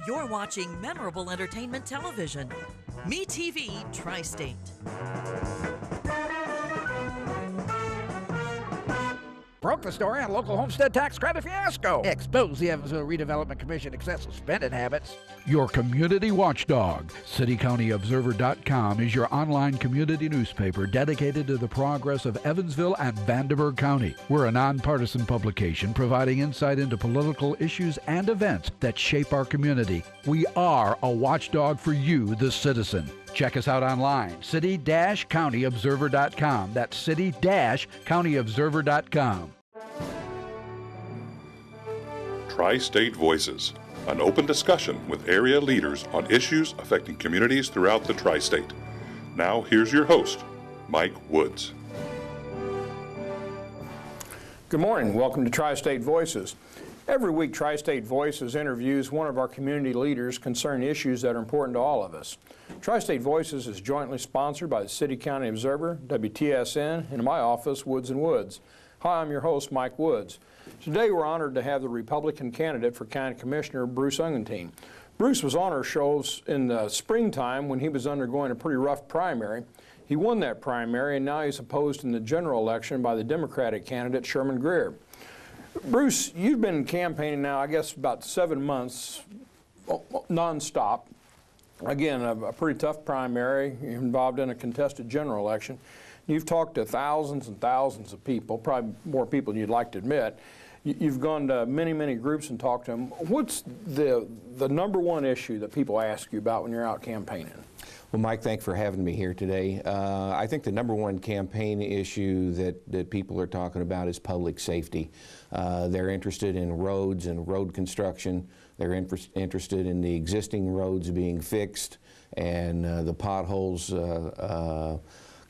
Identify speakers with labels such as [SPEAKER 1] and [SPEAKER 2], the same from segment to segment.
[SPEAKER 1] You're watching memorable entertainment television. MeTV Tri-State.
[SPEAKER 2] Broke the story on local homestead tax credit fiasco. Expose the Evansville Redevelopment Commission excessive spending habits.
[SPEAKER 3] Your community watchdog. CityCountyObserver.com is your online community newspaper dedicated to the progress of Evansville and Vanderburgh County. We're a nonpartisan publication providing insight into political issues and events that shape our community. We are a watchdog for you, the citizen. Check us out online, city-countyobserver.com. That's city-countyobserver.com.
[SPEAKER 4] Tri-State Voices, an open discussion with area leaders on issues affecting communities throughout the Tri-State. Now, here's your host, Mike Woods.
[SPEAKER 5] Good morning. Welcome to Tri-State Voices. Every week, Tri-State Voices interviews one of our community leaders concerning issues that are important to all of us. Tri-State Voices is jointly sponsored by the City County Observer, WTSN, and my office, Woods & Woods. Hi, I'm your host, Mike Woods. Today we're honored to have the Republican candidate for County Commissioner, Bruce Ungethiem. Bruce was on our shows in the springtime when he was undergoing a pretty rough primary. He won that primary, and now he's opposed in the general election by the Democratic candidate, Sherman Greer. Bruce, you've been campaigning now, I guess, about 7 months, nonstop. Again, a pretty tough primary. You're involved in a contested general election. You've talked to thousands and thousands of people, probably more people than you'd like to admit. You've gone to many, many groups and talked to them. What's the number one issue that people ask you about when you're out campaigning?
[SPEAKER 6] Well, Mike, thanks for having me here today. I think the number one campaign issue that people are talking about is public safety. They're interested in roads and road construction. They're interested in the existing roads being fixed and the potholes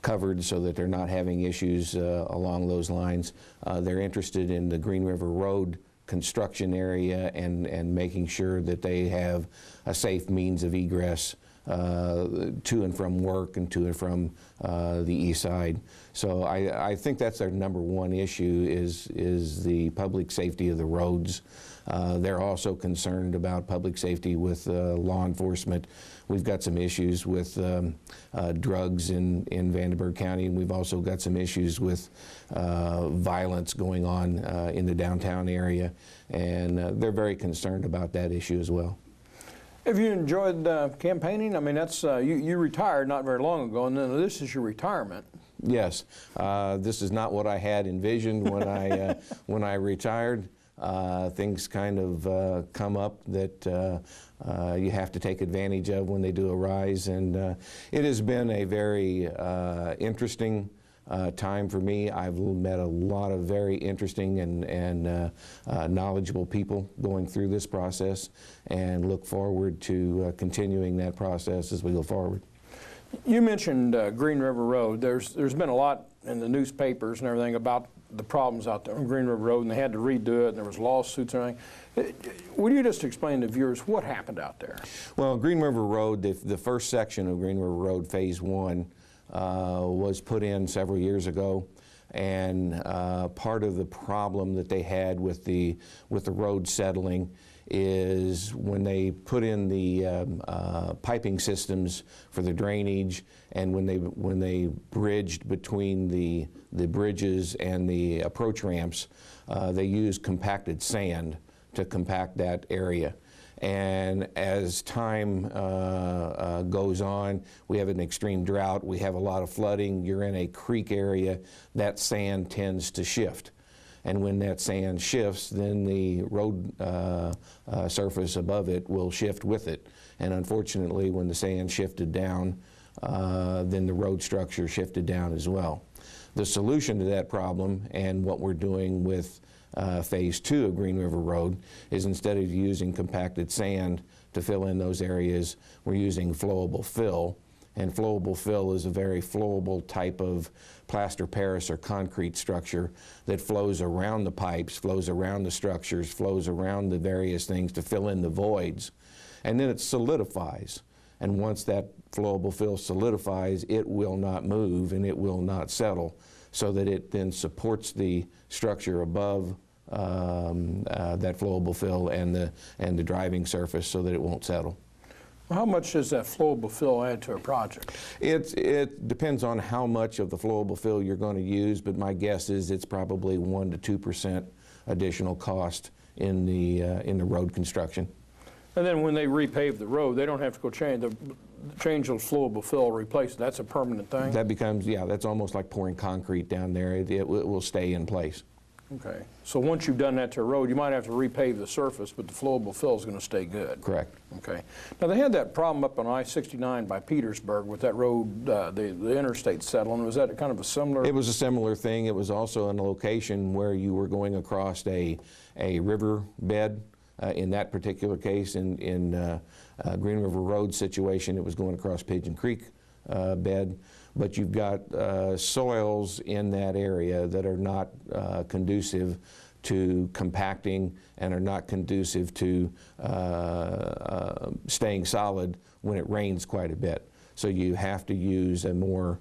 [SPEAKER 6] covered so that they're not having issues along those lines. They're interested in the Green River Road construction area and making sure that they have a safe means of egress to and from work and to and from the east side. So I think that's their number one issue is the public safety of the roads. They're also concerned about public safety with law enforcement. We've got some issues with drugs in Vanderburgh County, and we've also got some issues with violence going on in the downtown area, and they're very concerned about that issue as well.
[SPEAKER 5] Have you enjoyed campaigning? I mean, that's you retired not very long ago, and then this is your retirement.
[SPEAKER 6] Yes, this is not what I had envisioned when I retired. Things kind of come up that you have to take advantage of when they do arise, and it has been a very interesting time for me. I've met a lot of very interesting and knowledgeable people going through this process, and look forward to continuing that process as we go forward.
[SPEAKER 5] You mentioned Green River Road. There's been a lot in the newspapers and everything about the problems out there on Green River Road, and they had to redo it, and there was lawsuits and everything. Would you just explain to viewers what happened out there?
[SPEAKER 6] Well, Green River Road, the first section of Green River Road, Phase 1, was put in several years ago, and part of the problem that they had with the road settling is when they put in the piping systems for the drainage, and when they bridged between the bridges and the approach ramps, they used compacted sand to compact that area. And as time goes on, we have an extreme drought, we have a lot of flooding, you're in a creek area, that sand tends to shift. And when that sand shifts, then the road surface above it will shift with it. And unfortunately, when the sand shifted down, then the road structure shifted down as well. The solution to that problem, and what we're doing with Phase 2 of Green River Road, is instead of using compacted sand to fill in those areas, we're using flowable fill. And flowable fill is a very flowable type of plaster Paris or concrete structure that flows around the pipes, flows around the structures, flows around the various things to fill in the voids. And then it solidifies. And once that flowable fill solidifies, it will not move and it will not settle, so that it then supports the structure above that flowable fill and the driving surface so that it won't settle.
[SPEAKER 5] Well, how much does that flowable fill add to a project?
[SPEAKER 6] It depends on how much of the flowable fill you're going to use, but my guess is it's probably 1% to 2% additional cost in the road construction.
[SPEAKER 5] And then when they repave the road, they don't have to go change the flowable fill, replace it. That's a permanent thing?
[SPEAKER 6] That becomes, yeah, that's almost like pouring concrete down there. It will stay in place.
[SPEAKER 5] Okay. So once you've done that to a road, you might have to repave the surface, but the flowable fill is going to stay good.
[SPEAKER 6] Correct.
[SPEAKER 5] Okay. Now, they had that problem up on I-69 by Petersburg with that road, the interstate settling. Was that kind of a similar?
[SPEAKER 6] It was a similar thing. It was also in a location where you were going across a river bed. In that particular case, in Green River Road situation, it was going across Pigeon Creek bed. But you've got soils in that area that are not conducive to compacting and are not conducive to staying solid when it rains quite a bit. So you have to use a more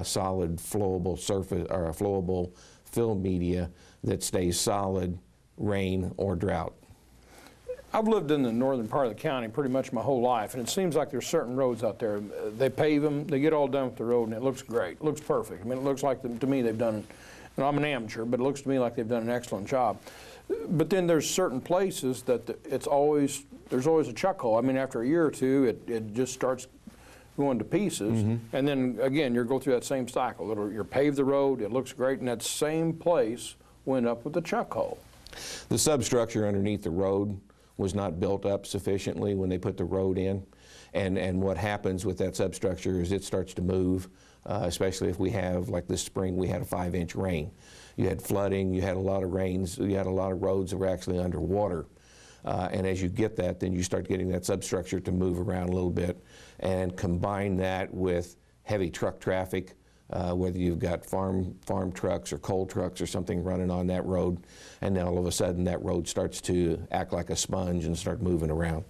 [SPEAKER 6] solid flowable surface or a flowable fill media that stays solid, rain or drought.
[SPEAKER 5] I've lived in the northern part of the county pretty much my whole life, and it seems like there's certain roads out there. They pave them, they get all done with the road, and it looks great. It looks perfect. I mean, it looks like, to me, they've done, and I'm an amateur, but it looks to me like they've done an excellent job. But then there's certain places that there's always a chuck hole. I mean, after a year or two, it just starts going to pieces, and then, again, you go through that same cycle. You pave the road, it looks great, and that same place went up with the chuck hole.
[SPEAKER 6] The substructure underneath the road was not built up sufficiently when they put the road in, and what happens with that substructure is it starts to move, especially if we have, like this spring, we had a 5-inch rain. You had flooding, you had a lot of rains, you had a lot of roads that were actually underwater. And as you get that, then you start getting that substructure to move around a little bit, and combine that with heavy truck traffic, whether you've got farm trucks or coal trucks or something running on that road, and then all of a sudden that road starts to act like a sponge and start moving around.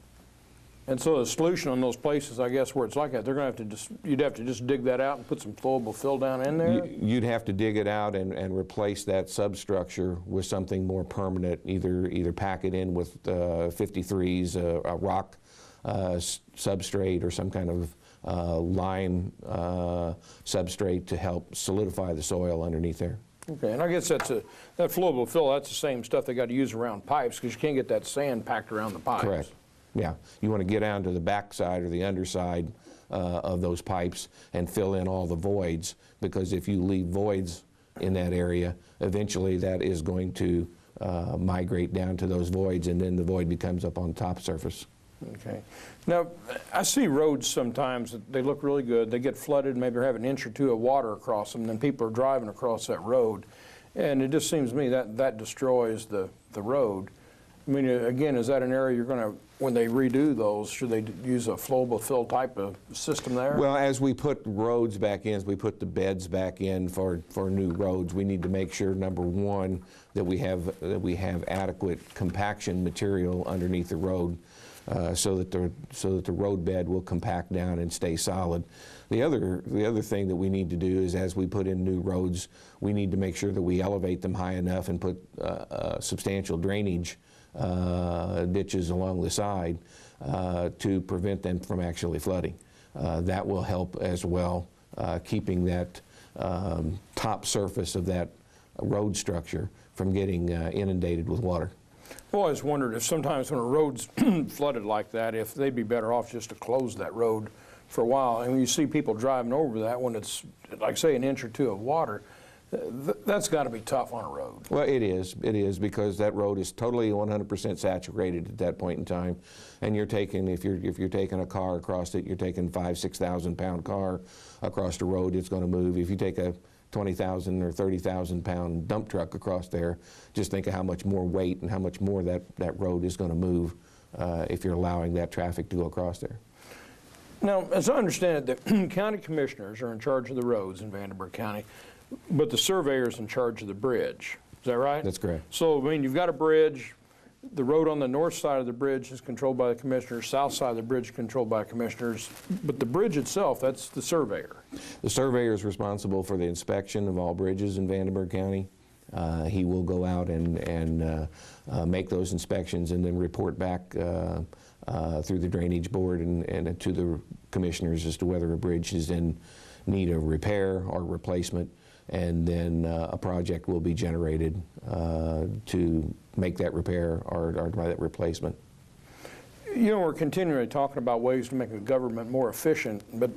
[SPEAKER 5] And so the solution on those places, I guess, where it's like that, they're going to have to you'd have to just dig that out and put some flowable fill down in there?
[SPEAKER 6] You'd have to dig it out and replace that substructure with something more permanent, either pack it in with 53s, a rock substrate, or some kind of lime substrate to help solidify the soil underneath there.
[SPEAKER 5] Okay, and I guess that flowable fill, that's the same stuff they got to use around pipes, because you can't get that sand packed around the pipes.
[SPEAKER 6] Correct. Yeah, you want to get down to the backside or the underside of those pipes and fill in all the voids, because if you leave voids in that area, eventually that is going to migrate down to those voids, and then the void becomes up on the top surface.
[SPEAKER 5] Okay. Now, I see roads sometimes that they look really good. They get flooded, maybe they have an inch or two of water across them, and then people are driving across that road. And it just seems to me that destroys the road. I mean, again, is that an area you're going to, when they redo those, should they use a flowable fill type of system there?
[SPEAKER 6] Well, as we put roads back in, as we put the beds back in for new roads, we need to make sure, number one, that we have adequate compaction material underneath the road. So that the road bed will compact down and stay solid. The other thing that we need to do is, as we put in new roads, we need to make sure that we elevate them high enough and put substantial drainage ditches along the side to prevent them from actually flooding. That will help as well, keeping that top surface of that road structure from getting inundated with water.
[SPEAKER 5] I've always wondered if sometimes when a road's flooded like that, if they'd be better off just to close that road for a while. And when you see people driving over that when it's, like say, an inch or two of water, that's got to be tough on a road.
[SPEAKER 6] Well, it is, because that road is totally 100% saturated at that point in time. And you're taking, if you're taking a car across it, you're taking 5,000-6,000 pound car across the road, it's going to move. If you take a 20,000 or 30,000 pound dump truck across there, just think of how much more weight and how much more that road is going to move if you're allowing that traffic to go across there.
[SPEAKER 5] Now, as I understand it, the county commissioners are in charge of the roads in Vanderburgh County, but the surveyor is in charge of the bridge. Is that right?
[SPEAKER 6] That's correct.
[SPEAKER 5] So, I mean, you've got a bridge. The road on the north side of the bridge is controlled by the commissioners, south side of the bridge is controlled by commissioners, but the bridge itself, that's the surveyor.
[SPEAKER 6] The surveyor is responsible for the inspection of all bridges in Vanderburgh County. he will go out and make those inspections and then report back through the Drainage Board and to the commissioners as to whether a bridge is in need of repair or replacement, and then a project will be generated to make that repair or that replacement.
[SPEAKER 5] You know, we're continually talking about ways to make the government more efficient, but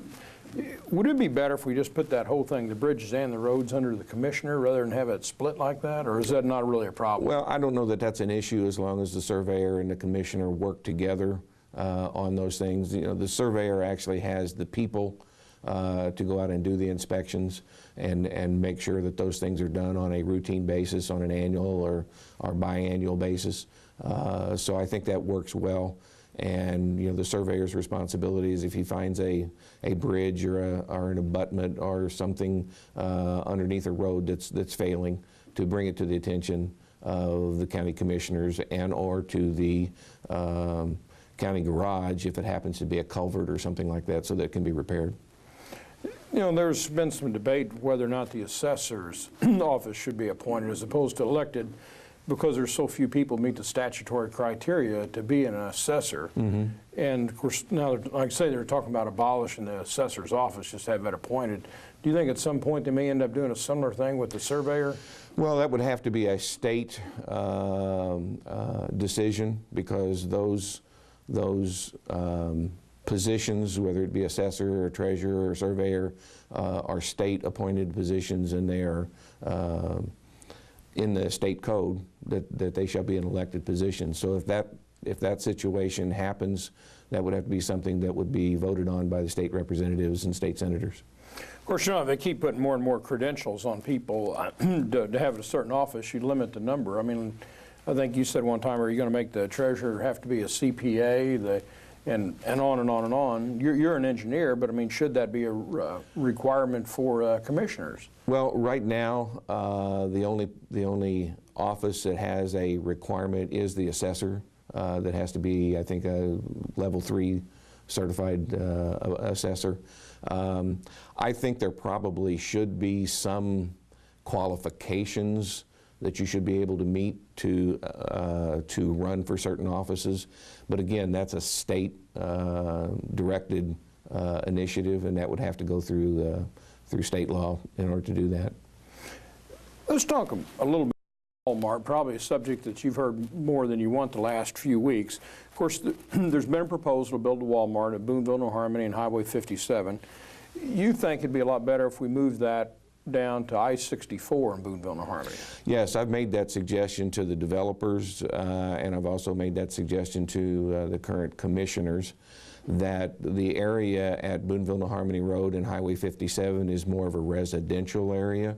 [SPEAKER 5] would it be better if we just put that whole thing, the bridges and the roads, under the commissioner rather than have it split like that, or is that not really a problem?
[SPEAKER 6] Well, I don't know that that's an issue as long as the surveyor and the commissioner work together on those things. You know, the surveyor actually has the people to go out and do the inspections and make sure that those things are done on a routine basis, on an annual or biannual basis. So I think that works well. And you know, the surveyor's responsibility is if he finds a bridge or an abutment or something underneath a road that's failing, to bring it to the attention of the county commissioners and or to the county garage if it happens to be a culvert or something like that, so that it can be repaired.
[SPEAKER 5] You know, there's been some debate whether or not the assessor's office should be appointed as opposed to elected, because there's so few people meet the statutory criteria to be an assessor. Mm-hmm. And of course, now, like I say, they're talking about abolishing the assessor's office, just have it appointed. Do you think at some point they may end up doing a similar thing with the surveyor?
[SPEAKER 6] Well, that would have to be a state decision, because those positions, whether it be assessor or treasurer or surveyor, are state appointed positions, and they are in the state code that they shall be an elected position. So if that situation happens, that would have to be something that would be voted on by the state representatives and state senators.
[SPEAKER 5] Of course, you know, they keep putting more and more credentials on people to have a certain office. You limit the number. I mean, I think you said one time, are you going to make the treasurer have to be a CPA, and on and on and on. You're an engineer, but I mean, should that be a requirement for commissioners?
[SPEAKER 6] Well, right now, the only office that has a requirement is the assessor. That has to be, I think, a level 3 certified assessor. I think there probably should be some qualifications that you should be able to meet to run for certain offices. But again, that's a state directed initiative, and that would have to go through state law in order to do that.
[SPEAKER 5] Let's talk a little bit about Walmart, probably a subject that you've heard more than you want the last few weeks. Of course, there's been a proposal to build a Walmart at Boonville, New Harmony, and Highway 57. You think it'd be a lot better if we moved that down to I-64 in Boonville, New Harmony?
[SPEAKER 6] Yes, I've made that suggestion to the developers, and I've also made that suggestion to the current commissioners, that the area at Boonville, New Harmony Road and Highway 57 is more of a residential area.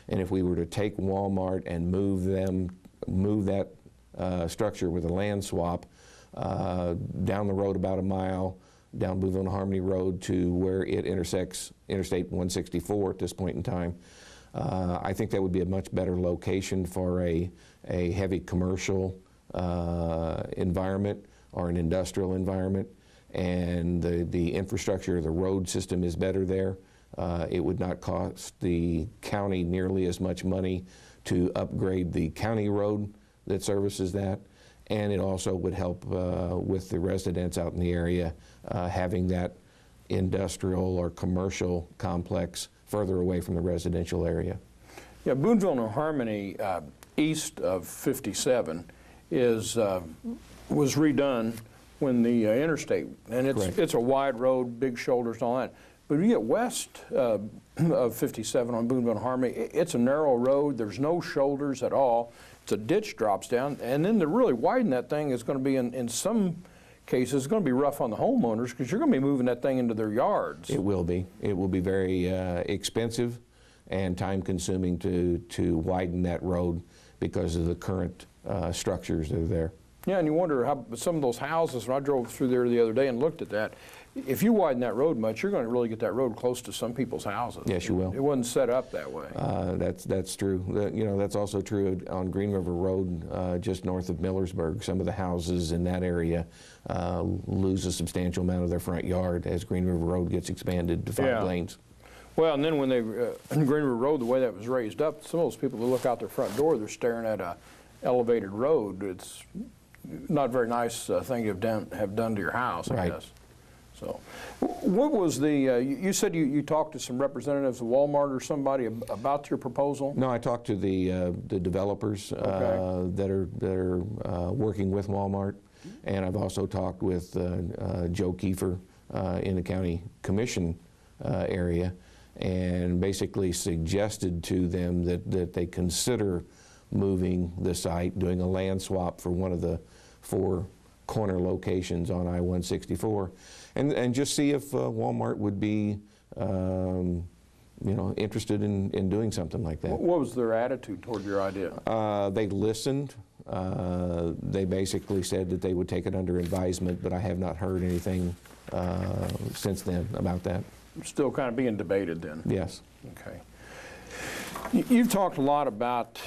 [SPEAKER 6] And if we were to take Walmart and move that structure with a land swap down the road about a mile, down Boonville and Harmony Road to where it intersects Interstate 164 at this point in time, I think that would be a much better location for a heavy commercial environment or an industrial environment, and the infrastructure, the road system is better there. It would not cost the county nearly as much money to upgrade the county road that services that, and it also would help with the residents out in the area having that industrial or commercial complex further away from the residential area.
[SPEAKER 5] Yeah, Boonville, New Harmony, east of 57, was redone when the interstate, and it's a wide road, big shoulders and all that. But when you get west of 57 on Boonville and Harmony, it's a narrow road. There's no shoulders at all. It's a ditch drops down, and then to really widen that thing is going to be, in some cases, it's going to be rough on the homeowners, because you're going to be moving that thing into their yards.
[SPEAKER 6] It will be. It will be very expensive and time-consuming to widen that road because of the current structures that are there.
[SPEAKER 5] Yeah, and you wonder how some of those houses, when I drove through there the other day and looked at that, if you widen that road much, you're going to really get that road close to some people's houses.
[SPEAKER 6] Yes, you will.
[SPEAKER 5] It wasn't set up that way.
[SPEAKER 6] That's true. You know, that's also true on Green River Road, just north of Millersburg. Some of the houses in that area lose a substantial amount of their front yard as Green River Road gets expanded to 5 lanes.
[SPEAKER 5] Well, and then when they, in Green River Road, the way that was raised up, some of those people that look out their front door, they're staring at a elevated road. It's not a very nice thing to have done to your house, I guess. So, what was the, you said you talked to some representatives of Walmart or somebody about your proposal?
[SPEAKER 6] No, I talked to the developers that are working with Walmart, and I've also talked with Joe Kiefer in the county commission area, and basically suggested to them that they consider moving the site, doing a land swap for one of the 4 corner locations on I-164, and just see if Walmart would be, you know, interested in doing something like that.
[SPEAKER 5] What was their attitude toward your idea?
[SPEAKER 6] They listened. They basically said that they would take it under advisement, but I have not heard anything since then about that.
[SPEAKER 5] Still kind of being debated then?
[SPEAKER 6] Yes.
[SPEAKER 5] Okay. You've talked a lot about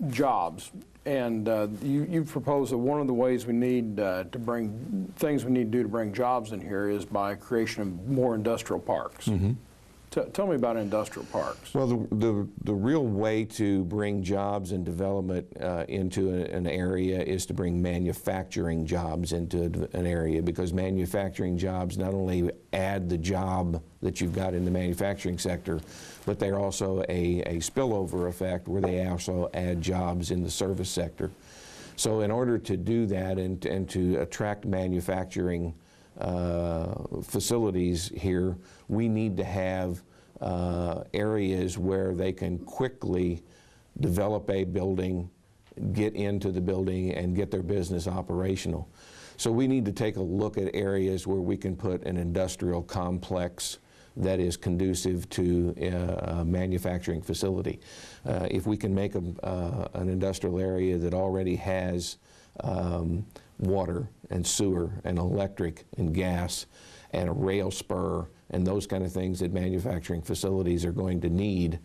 [SPEAKER 5] jobs, and you've proposed that one of the ways we need to bring, things we need to do to bring jobs in here is by creation of more industrial parks. Mm-hmm. Tell me about industrial parks.
[SPEAKER 6] Well, the real way to bring jobs and development into an area is to bring manufacturing jobs into an area, because manufacturing jobs not only add the job that you've got in the manufacturing sector, but they're also a spillover effect where they also add jobs in the service sector. So in order to do that and to attract manufacturing facilities here, we need to have areas where they can quickly develop a building, get into the building, and get their business operational. So we need to take a look at areas where we can put an industrial complex that is conducive to a manufacturing facility. If we can make an industrial area that already has water and sewer and electric and gas and a rail spur and those kind of things that manufacturing facilities are going to need,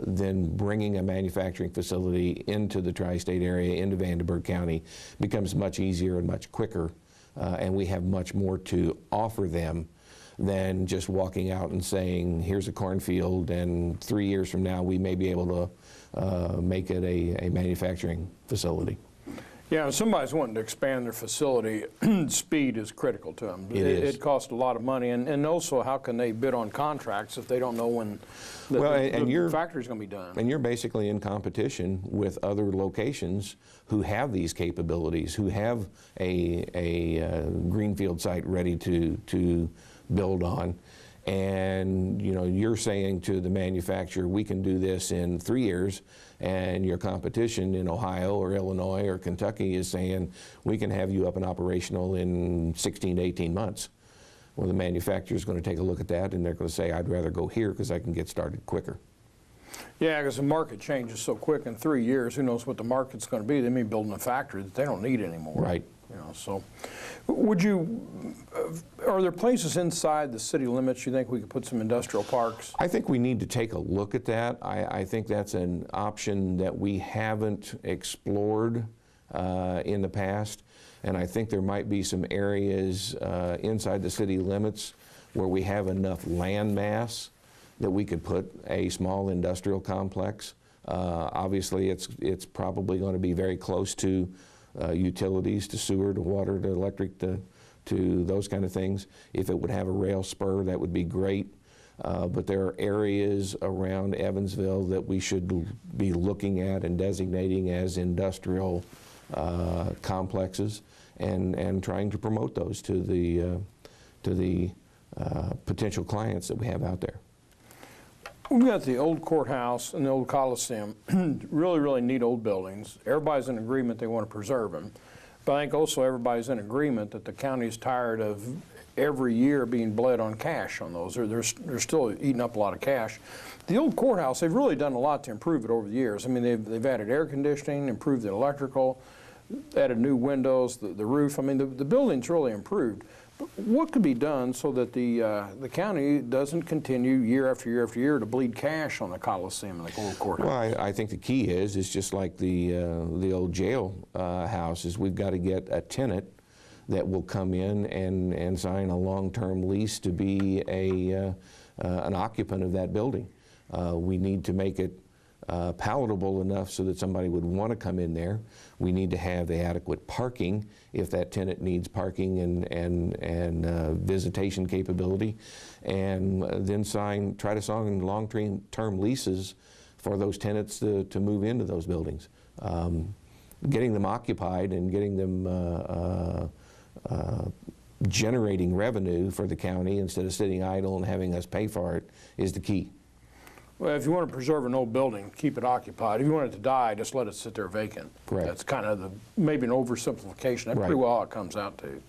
[SPEAKER 6] then bringing a manufacturing facility into the tri-state area, into Vanderburgh County, becomes much easier and much quicker, and we have much more to offer them than just walking out and saying, here's a cornfield, and 3 years from now we may be able to make it a manufacturing facility.
[SPEAKER 5] Yeah, if somebody's wanting to expand their facility, speed is critical to them. It costs a lot of money, and also how can they bid on contracts if they don't know when the factory's going to be done? And
[SPEAKER 6] you're basically in competition with other locations who have these capabilities, who have a greenfield site ready to build on. And you know, you're saying to the manufacturer, we can do this in 3 years, and your competition in Ohio or Illinois or Kentucky is saying, we can have you up and operational in 16 to 18 months. Well, the manufacturer is going to take a look at that, and they're going to say, I'd rather go here because I can get started quicker.
[SPEAKER 5] Yeah, because the market changes so quick. In 3 years, who knows what the market's going to be? They may be building a factory that they don't need anymore.
[SPEAKER 6] Right.
[SPEAKER 5] You know, so would you, are there places inside the city limits you think we could put some industrial parks?
[SPEAKER 6] I think we need to take a look at that. I think that's an option that we haven't explored in the past, and I think there might be some areas inside the city limits where we have enough land mass that we could put a small industrial complex. Obviously, it's probably going to be very close to utilities, to sewer, to water, to electric, to those kind of things. If it would have a rail spur, that would be great. But there are areas around Evansville that we should be looking at and designating as industrial complexes, and trying to promote those to the potential clients that we have out there.
[SPEAKER 5] We've got the old courthouse and the old Coliseum, really, really neat old buildings. Everybody's in agreement they want to preserve them. But I think also everybody's in agreement that the county's tired of every year being bled on cash on those. They're still eating up a lot of cash. The old courthouse, they've really done a lot to improve it over the years. I mean, they've added air conditioning, improved the electrical, added new windows, the roof. I mean, the building's really improved. But what could be done so that the county doesn't continue year after year after year to bleed cash on the Coliseum and the old courthouse?
[SPEAKER 6] Well, I think the key is just like the old jail house, is we've got to get a tenant that will come in and sign a long-term lease to be a an occupant of that building. We need to make it palatable enough so that somebody would want to come in there. We need to have the adequate parking if that tenant needs parking and visitation capability, and then try to sign long-term leases for those tenants to move into those buildings. Getting them occupied and getting them generating revenue for the county instead of sitting idle and having us pay for it is the key.
[SPEAKER 5] Well, if you want to preserve an old building, keep it occupied. If you want it to die, just let it sit there vacant.
[SPEAKER 6] Correct.
[SPEAKER 5] That's kind of maybe an oversimplification. That's pretty well how it comes out to.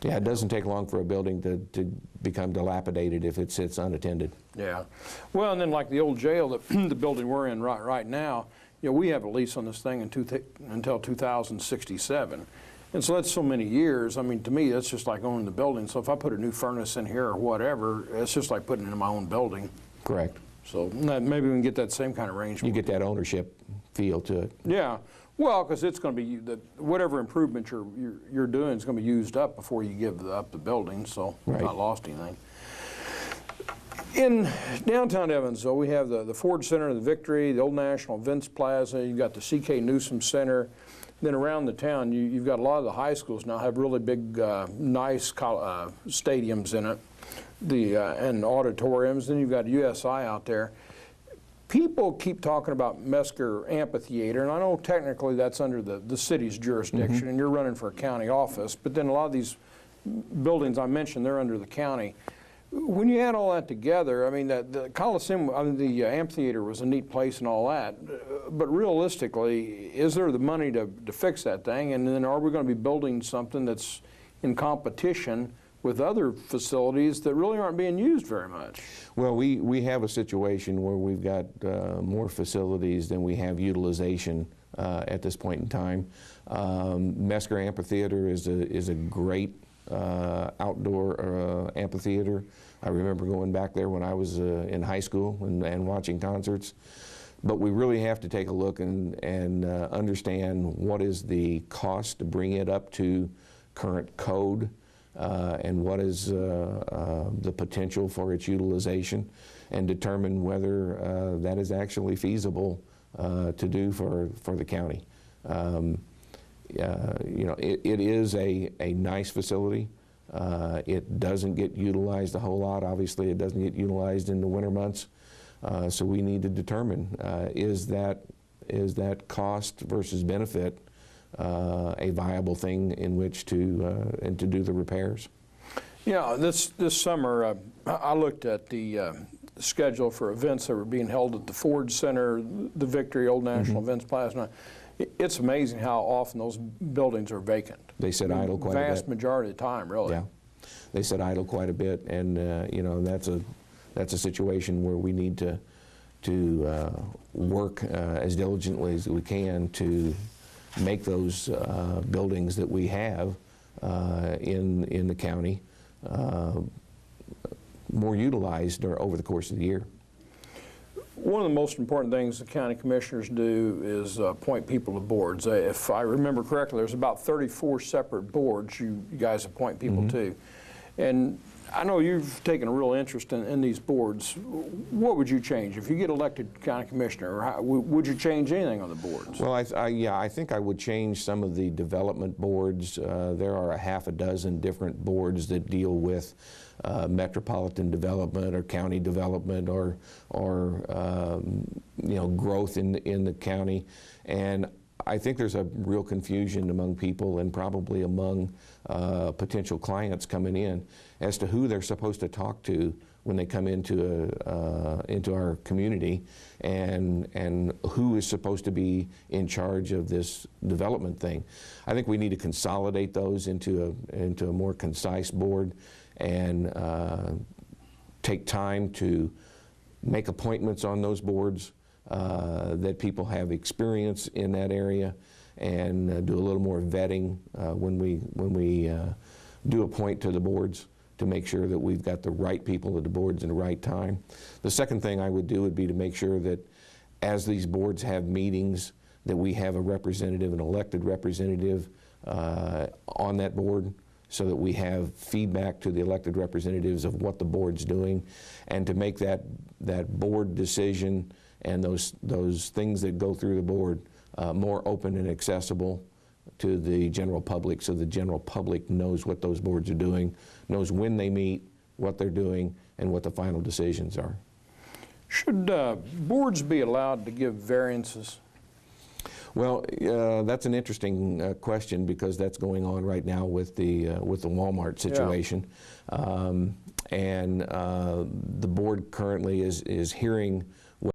[SPEAKER 6] Yeah, it doesn't take long for a building to become dilapidated if it sits unattended.
[SPEAKER 5] Yeah. Well, and then like the old jail, the building we're in right now, we have a lease on this thing until 2067. And so that's so many years. I mean, to me, that's just like owning the building. So if I put a new furnace in here or whatever, it's just like putting it in my own building.
[SPEAKER 6] Correct.
[SPEAKER 5] So maybe we can get that same kind of arrangement.
[SPEAKER 6] You get that ownership feel to it.
[SPEAKER 5] Yeah. Well, because it's going to be, whatever improvement you're doing is going to be used up before you give up the building, so
[SPEAKER 6] right.
[SPEAKER 5] Not lost anything. In downtown Evansville, we have the Ford Center, the Victory, the Old National Events Plaza, you've got the C.K. Newsom Center. Then around the town, you've got a lot of the high schools now have really big, nice stadiums in it, and auditoriums. Then you've got USI out there. People keep talking about Mesker Amphitheater, and I know technically that's under the city's jurisdiction, and you're running for a county office, but then a lot of these buildings I mentioned, they're under the county. When you add all that together, I mean, the Coliseum, I mean, the amphitheater was a neat place and all that, but realistically, is there the money to fix that thing, and then are we going to be building something that's in competition with other facilities that really aren't being used very much?
[SPEAKER 6] Well, we have a situation where we've got more facilities than we have utilization at this point in time. Mesker Amphitheater is a great outdoor amphitheater. I remember going back there when I was in high school and watching concerts. But we really have to take a look and understand what is the cost to bring it up to current code, and what is the potential for its utilization, and determine whether that is actually feasible to do for the county. It is a nice facility. It doesn't get utilized a whole lot. Obviously, it doesn't get utilized in the winter months. So we need to determine, is that cost versus benefit a viable thing in which to do the repairs?
[SPEAKER 5] Yeah, this summer I looked at the schedule for events that were being held at the Ford Center, the Victory, Old National Events Plaza. It's amazing how often those buildings are vacant.
[SPEAKER 6] They sit idle quite a bit.
[SPEAKER 5] Vast majority of the time, really.
[SPEAKER 6] Yeah, they sit idle quite a bit, and that's a situation where we need to work as diligently as we can to make those buildings that we have in the county more utilized over the course of the year.
[SPEAKER 5] One of the most important things the county commissioners do is appoint people to boards. If I remember correctly, there's about 34 separate boards you guys appoint people to. And I know you've taken a real interest in these boards. What would you change? If you get elected county commissioner, would you change anything on the boards?
[SPEAKER 6] Well, I think I would change some of the development boards. There are a half a dozen different boards that deal with metropolitan development or county development or growth in the county. And I think there's a real confusion among people and probably among potential clients coming in as to who they're supposed to talk to when they come into our community, and who is supposed to be in charge of this development thing. I think we need to consolidate those into a more concise board and take time to make appointments on those boards that people have experience in that area, and do a little more vetting when we do appoint to the boards, to make sure that we've got the right people at the boards in the right time. The second thing I would do would be to make sure that as these boards have meetings, that we have a representative, an elected representative on that board, so that we have feedback to the elected representatives of what the board's doing, and to make that board decision and those things that go through the board more open and accessible to the general public, so the general public knows what those boards are doing, knows when they meet, what they're doing, and what the final decisions are.
[SPEAKER 5] Should boards be allowed to give variances?
[SPEAKER 6] Well, that's an interesting question, because that's going on right now with the Walmart situation. Yeah. The board currently is hearing whether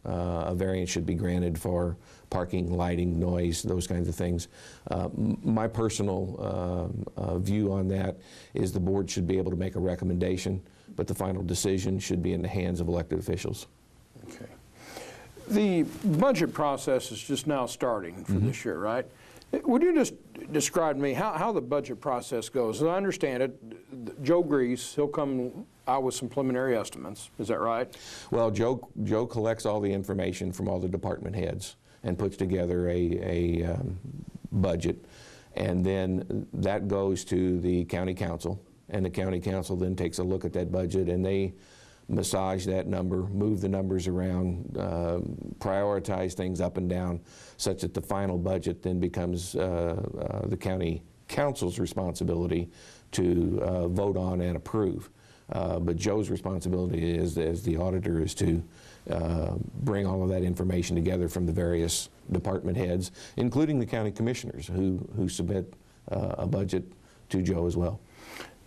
[SPEAKER 6] a variance should be granted for parking, lighting, noise, those kinds of things. My personal view on that is the board should be able to make a recommendation, but the final decision should be in the hands of elected officials.
[SPEAKER 5] Okay. The budget process is just now starting for this year, right? Would you just describe to me how the budget process goes? As I understand it, Joe Grease, he'll come out with some preliminary estimates. Is that right?
[SPEAKER 6] Well, Joe collects all the information from all the department heads and puts together a budget, and then that goes to the county council, and the county council then takes a look at that budget, and they massage that number, move the numbers around, prioritize things up and down, such that the final budget then becomes the county council's responsibility to vote on and approve. But Joe's responsibility as the auditor is to bring all of that information together from the various department heads, including the county commissioners who submit a budget to Joe as well.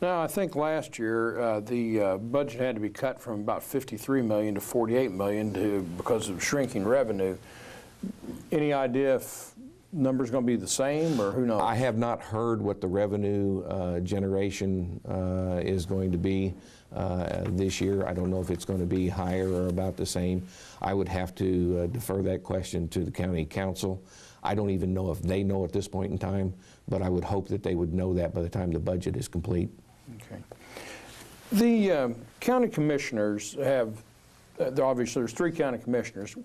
[SPEAKER 5] Now, I think last year the budget had to be cut from about $53 million to $48 million because of shrinking revenue. Any idea if numbers going to be the same, or who knows?
[SPEAKER 6] I have not heard what the revenue generation is going to be this year. I don't know if it's going to be higher or about the same. I would have to defer that question to the county council. I don't even know if they know at this point in time, but I would hope that they would know that by the time the budget is complete.
[SPEAKER 5] Okay. The county commissioners have, obviously there's 3 county commissioners,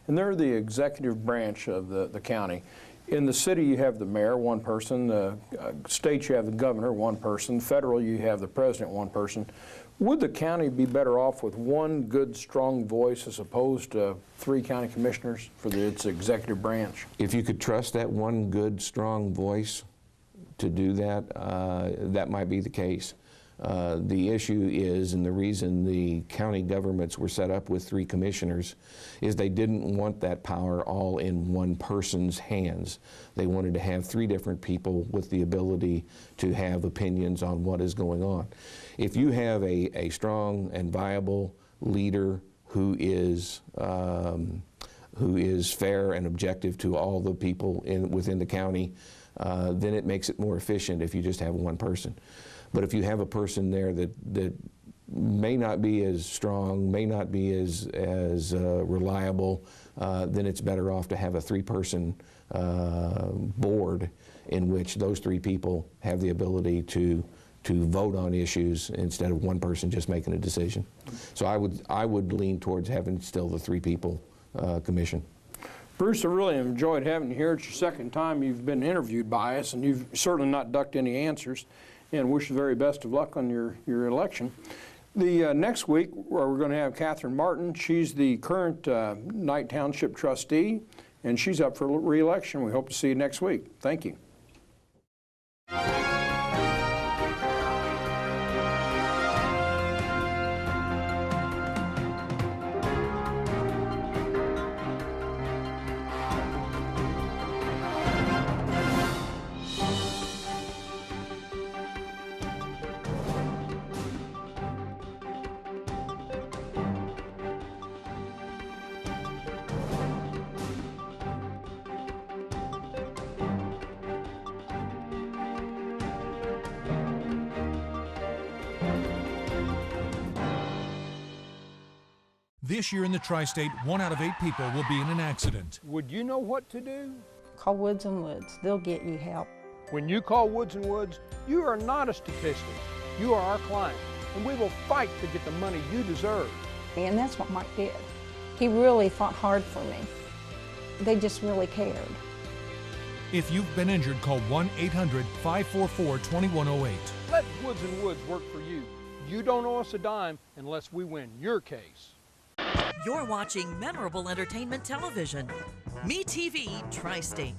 [SPEAKER 5] and they're the executive branch of the county. In the city you have the mayor, 1 person, the state you have the governor, 1 person, federal you have the president, 1 person. Would the county be better off with 1 good, strong voice as opposed to 3 county commissioners for its executive branch?
[SPEAKER 6] If you could trust that 1 good, strong voice to do that, that might be the case. The issue is, and the reason the county governments were set up with 3 commissioners, is they didn't want that power all in 1 person's hands. They wanted to have 3 different people with the ability to have opinions on what is going on. If you have a strong and viable leader who is fair and objective to all the people within the county, then it makes it more efficient if you just have 1 person. But if you have a person there that may not be as strong, may not be as reliable, then it's better off to have a 3-person board in which those 3 people have the ability to vote on issues instead of 1 person just making a decision. So I would lean towards having still the 3-people commission.
[SPEAKER 5] Bruce, I really enjoyed having you here. It's your 2nd time you've been interviewed by us, and you've certainly not ducked any answers, and wish you the very best of luck on your election. The next week, we're going to have Catherine Martin. She's the current Knight Township trustee, and she's up for re-election. We hope to see you next week. Thank you.
[SPEAKER 7] This year in the Tri-State, 1 out of 8 people will be in an accident.
[SPEAKER 5] Would you know what to do?
[SPEAKER 8] Call Woods & Woods. They'll get you help.
[SPEAKER 5] When you call Woods & Woods, you are not a statistic. You are our client, and we will fight to get the money you deserve.
[SPEAKER 8] And that's what Mike did. He really fought hard for me. They just really cared.
[SPEAKER 7] If you've been injured, call 1-800-544-2108.
[SPEAKER 5] Let Woods & Woods work for you. You don't owe us a dime unless we win your case.
[SPEAKER 1] You're watching Memorable Entertainment Television. MeTV Tri-State.